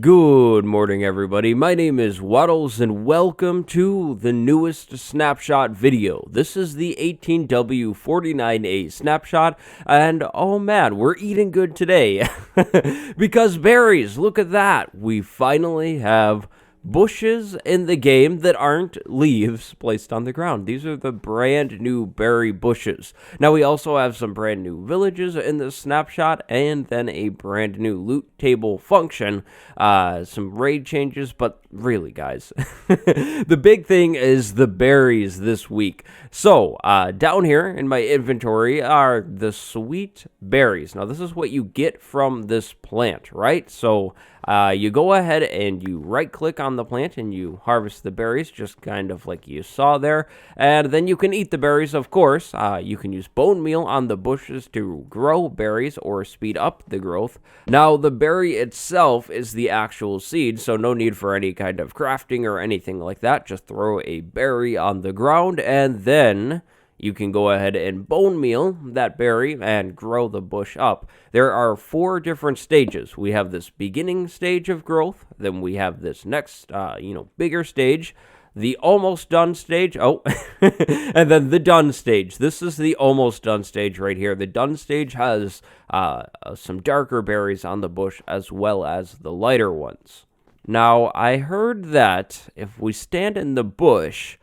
Good morning, everybody. My name is Waddles, and welcome to the newest snapshot video. This is the 18w49a Snapshot, and oh man, we're eating good today. Because berries, look at that. We finally have bushes in the game that aren't leaves placed on the ground. These are the brand new berry bushes. Now we also have some brand new villages in this snapshot, and then a brand new loot table function, some raid changes, but really guys, the big thing is the berries this week. So down here in my inventory are the sweet berries. Now this is what you get from this plant, right? So you go ahead and you right click on the plant and you harvest the berries, just kind of like you saw there, and then you can eat the berries. Of course, you can use bone meal on the bushes to grow berries or speed up the growth. Now the berry itself is the actual seed, so no need for any kind of crafting or anything like that. Just throw a berry on the ground and then you can go ahead and bone meal that berry and grow the bush up. There are 4 different stages. We have this beginning stage of growth, then we have this next, bigger stage, the almost done stage, and then the done stage. This is the almost done stage right here. The done stage has some darker berries on the bush as well as the lighter ones. Now, I heard that if we stand in the bush,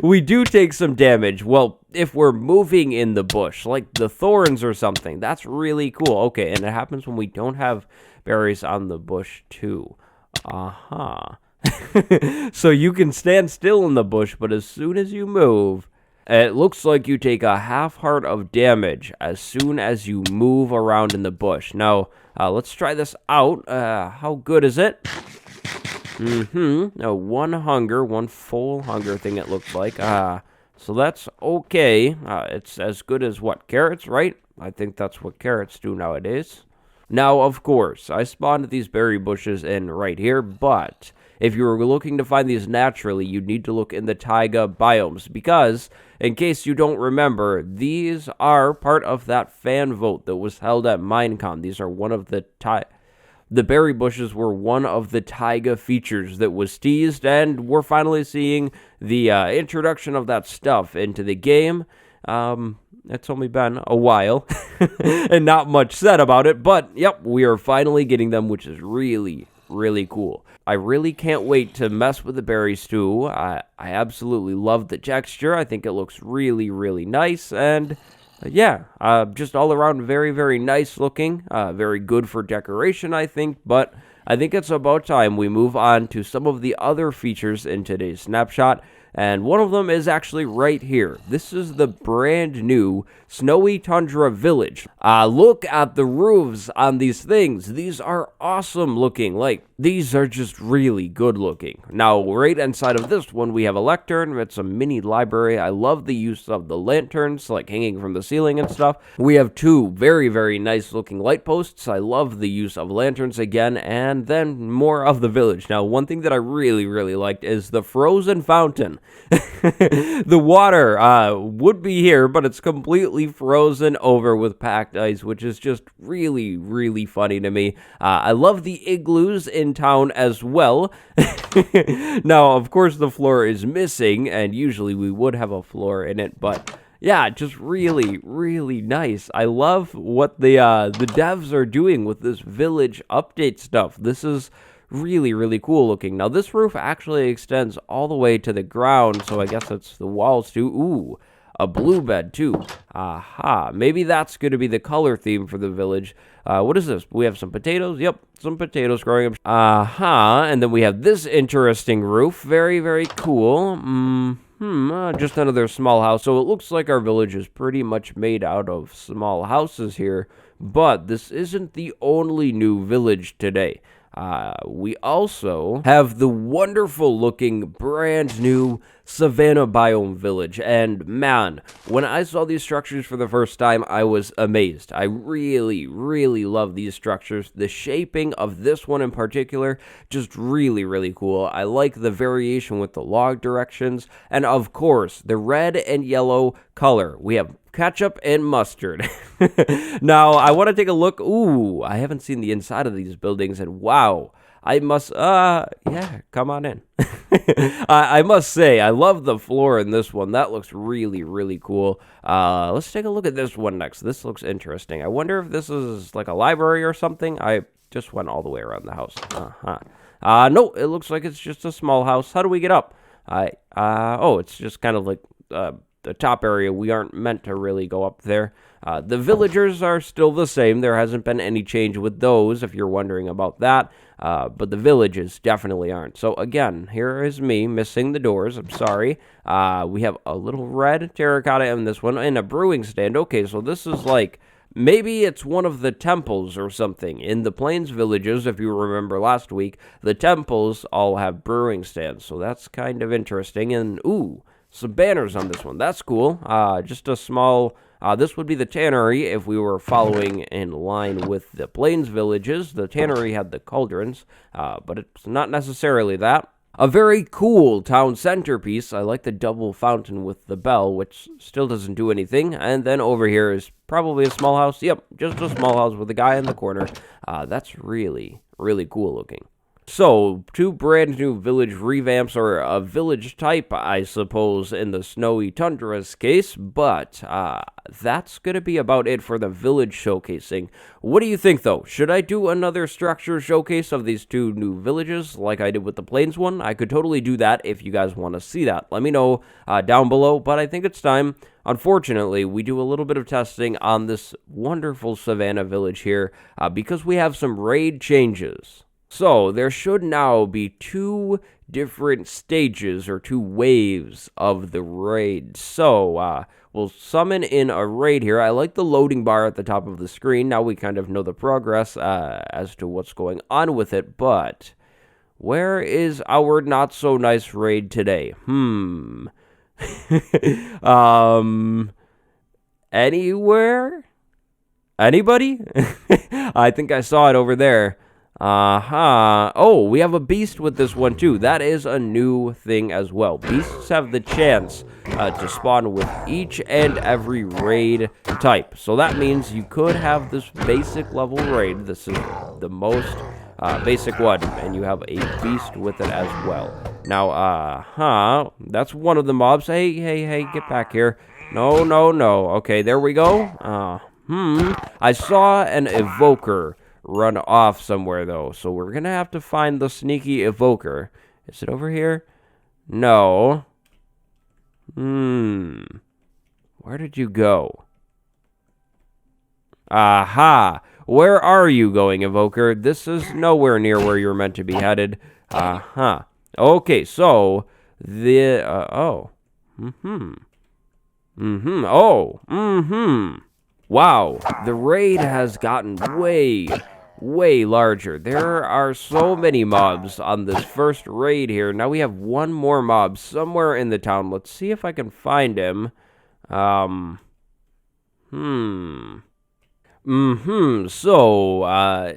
we do take some damage. Well, if we're moving in the bush, like the thorns or something, that's really cool. Okay, and it happens when we don't have berries on the bush too. So you can stand still in the bush, but as soon as you move, it looks like you take a half heart of damage as soon as you move around in the bush. Now, let's try this out. How good is it? One full hunger thing it looks like. So that's okay. It's as good as what, carrots, right? I think that's what carrots do nowadays. Now, of course, I spawned these berry bushes in right here, but if you were looking to find these naturally, you need to look in the taiga biomes, because, in case you don't remember, these are part of that fan vote that was held at Minecon. These are one of the berry bushes were one of the taiga features that was teased, and we're finally seeing the introduction of that stuff into the game. It's only been a while, and not much said about it, but yep, we are finally getting them, which is really, really cool. I really can't wait to mess with the berries too. I absolutely love the texture. I think it looks really, really nice, and just all around very, very nice looking, very good for decoration, I think, but I think it's about time we move on to some of the other features in today's snapshot, and one of them is actually right here. This is the brand new Snowy Tundra Village. Look at the roofs on these things. These are awesome looking. Like, these are just really good looking. Now, right inside of this one, we have a lectern. It's a mini library. I love the use of the lanterns, like hanging from the ceiling and stuff. We have 2 very, very nice looking light posts. I love the use of lanterns again, and then more of the village. Now, one thing that I really, really liked is the frozen fountain. The water would be here, but it's completely frozen over with packed ice, which is just really, really funny to me. I love the igloos in town as well. Now, of course, the floor is missing, and usually we would have a floor in it, but yeah, just really, really nice. I love what the devs are doing with this village update stuff. This is really, really cool looking. Now, this roof actually extends all the way to the ground, so I guess it's the walls too. Ooh, a blue bed too. Maybe that's going to be the color theme for the village. What is this? We have some potatoes. Yep, some potatoes growing up. And then we have this interesting roof. Very, very cool. Just another small house. So it looks like our village is pretty much made out of small houses here, but this isn't the only new village today. We also have the wonderful looking brand new Savannah Biome Village. And man, when I saw these structures for the first time, I was amazed. I really, really love these structures. The shaping of this one in particular, just really, really cool. I like the variation with the log directions. And of course, the red and yellow color. We have ketchup and mustard. Now, I want to take a look. Ooh, I haven't seen the inside of these buildings, and wow. I must, yeah, come on in. I must say, I love the floor in this one. That looks really, really cool. Let's take a look at this one next. This looks interesting. I wonder if this is like a library or something. I just went all the way around the house. No, it looks like it's just a small house. How do we get up? Oh, it's just kind of like, the top area. We aren't meant to really go up there. The villagers are still the same. There hasn't been any change with those, if you're wondering about that. But the villages definitely aren't. So again, here is me missing the doors. I'm sorry. We have a little red terracotta in this one and a brewing stand. Okay, so this is like, maybe it's one of the temples or something. In the Plains villages, if you remember last week, the temples all have brewing stands. So that's kind of interesting. And ooh, some banners on this one. That's cool. Just a small... this would be the tannery if we were following in line with the Plains villages. The tannery had the cauldrons, but it's not necessarily that. A very cool town centerpiece. I like the double fountain with the bell, which still doesn't do anything. And then over here is probably a small house. Yep, just a small house with a guy in the corner. That's really, really cool looking. So, 2 brand new village revamps, or a village type, I suppose, in the Snowy Tundra's case, but that's going to be about it for the village showcasing. What do you think, though? Should I do another structure showcase of these 2 new villages like I did with the Plains one? I could totally do that if you guys want to see that. Let me know down below, but I think it's time. Unfortunately, we do a little bit of testing on this wonderful Savannah village here because we have some raid changes. So, there should now be 2 different stages or 2 waves of the raid. So, we'll summon in a raid here. I like the loading bar at the top of the screen. Now we kind of know the progress as to what's going on with it. But, where is our not-so-nice raid today? Anywhere? Anybody? I think I saw it over there. Oh, we have a beast with this one too. That is a new thing as well. Beasts have the chance to spawn with each and every raid type. So that means you could have this basic level raid. This is the most basic one. And you have a beast with it as well. Now, that's one of the mobs. Hey, get back here. No. Okay, there we go. I saw an evoker run off somewhere, though. So we're going to have to find the sneaky evoker. Is it over here? No. Where did you go? Aha. Where are you going, evoker? This is nowhere near where you're meant to be headed. Okay, so the... Wow, the raid has gotten way larger. There are so many mobs on this first raid here. Now we have one more mob somewhere in the town. Let's see if I can find him. So,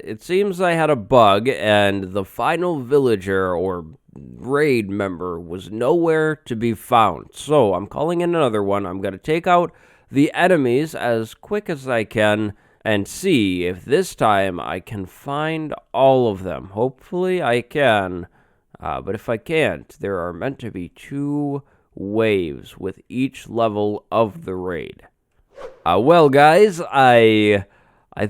it seems I had a bug, and the final villager or raid member was nowhere to be found. So, I'm calling in another one. I'm going to take out the enemies as quick as I can and see if this time I can find all of them. Hopefully I can, but if I can't, there are meant to be 2 waves with each level of the raid. Well, guys, I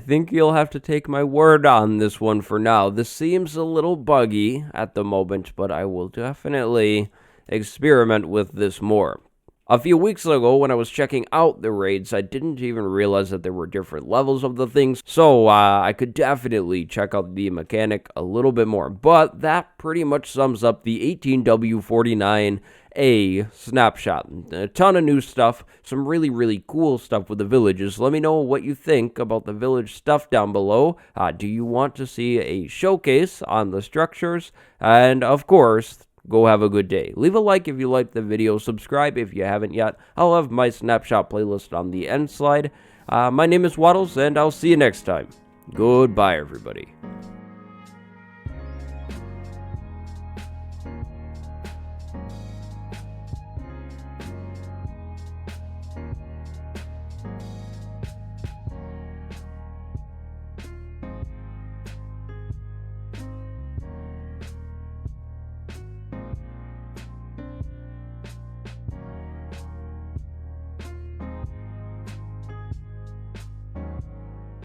think you'll have to take my word on this one for now. This seems a little buggy at the moment, but I will definitely experiment with this more. A few weeks ago, when I was checking out the raids, I didn't even realize that there were different levels of the things, so I could definitely check out the mechanic a little bit more. But that pretty much sums up the 18w49a Snapshot. A ton of new stuff, some really cool stuff with the villages. Let me know what you think about the village stuff down below. Do you want to see a showcase on the structures? And of course, go have a good day. Leave a like if you liked the video. Subscribe if you haven't yet. I'll have my Snapshot playlist on the end slide. My name is Waddles, and I'll see you next time. Goodbye, everybody.